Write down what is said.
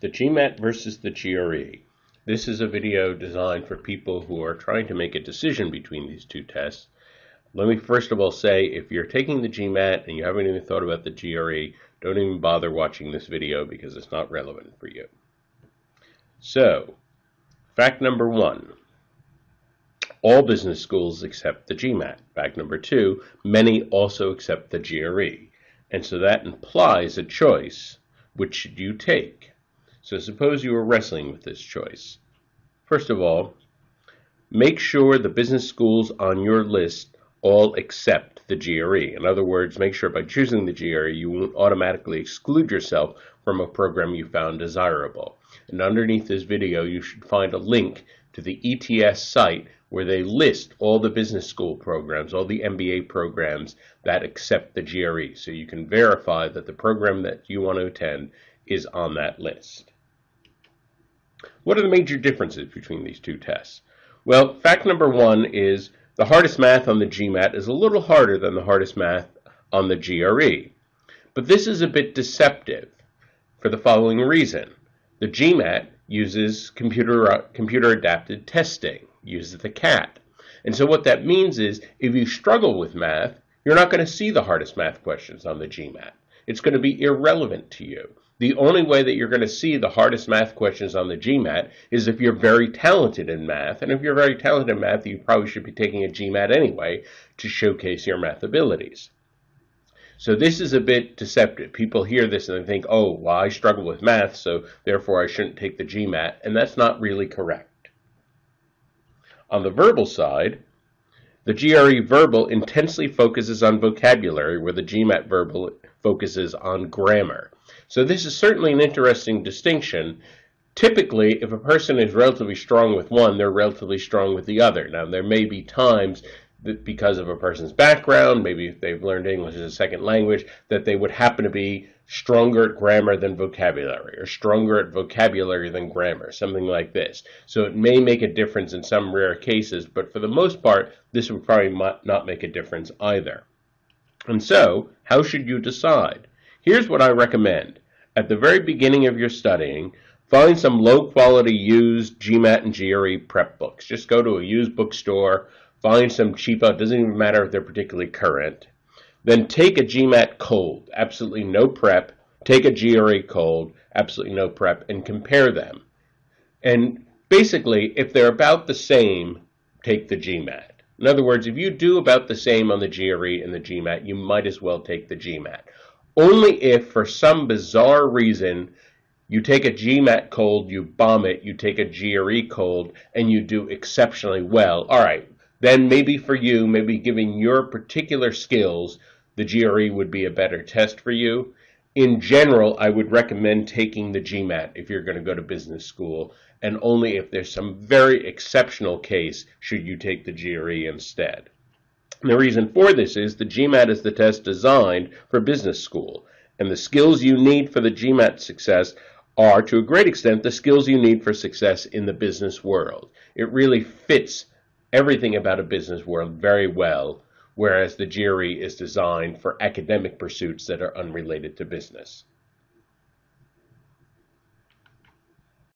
The GMAT versus the GRE. This is a video designed for people who are trying to make a decision between these two tests. Let me first of all say, if you're taking the GMAT and you haven't even thought about the GRE, don't even bother watching this video because it's not relevant for you. So, fact number one, all business schools accept the GMAT. Fact number two, many also accept the GRE. And so that implies a choice. Which should you take? So suppose you were wrestling with this choice. First of all, make sure the business schools on your list all accept the GRE. In other words, make sure by choosing the GRE you won't automatically exclude yourself from a program you found desirable. And underneath this video you should find a link to the ETS site where they list all the business school programs, all the MBA programs that accept the GRE. So you can verify that the program that you want to attend is on that list. What are the major differences between these two tests? Well, fact number one is the hardest math on the GMAT is a little harder than the hardest math on the GRE. But this is a bit deceptive for the following reason. The GMAT uses computer adapted testing, uses the CAT. And so what that means is if you struggle with math, you're not going to see the hardest math questions on the GMAT. It's going to be irrelevant to you. The only way that you're going to see the hardest math questions on the GMAT is if you're very talented in math. And if you're very talented in math, you probably should be taking a GMAT anyway to showcase your math abilities. So this is a bit deceptive. People hear this and they think, oh, well, I struggle with math, so therefore I shouldn't take the GMAT. And that's not really correct. On the verbal side, the GRE verbal intensely focuses on vocabulary, where the GMAT verbal focuses on grammar. So this is certainly an interesting distinction. Typically, if a person is relatively strong with one, they're relatively strong with the other. Now, there may be times that because of a person's background, maybe if they've learned English as a second language, that they would happen to be stronger at grammar than vocabulary, or stronger at vocabulary than grammar, something like this. So it may make a difference in some rare cases, but for the most part, this would probably not make a difference either. And so, how should you decide? Here's what I recommend. At the very beginning of your studying, find some low-quality used GMAT and GRE prep books. Just go to a used bookstore, find some cheapo, it doesn't even matter if they're particularly current. Then take a GMAT cold, absolutely no prep. Take a GRE cold, absolutely no prep, and compare them. And basically, if they're about the same, take the GMAT. In other words, if you do about the same on the GRE and the GMAT, you might as well take the GMAT. Only if, for some bizarre reason, you take a GMAT cold, you bomb it, you take a GRE cold, and you do exceptionally well. All right, then maybe for you, maybe given your particular skills, the GRE would be a better test for you. In general, I would recommend taking the GMAT if you're going to go to business school, and only if there's some very exceptional case should you take the GRE instead. And the reason for this is the GMAT is the test designed for business school, and the skills you need for the GMAT success are, to a great extent, the skills you need for success in the business world. It really fits everything about a business world very well, whereas the GRE is designed for academic pursuits that are unrelated to business.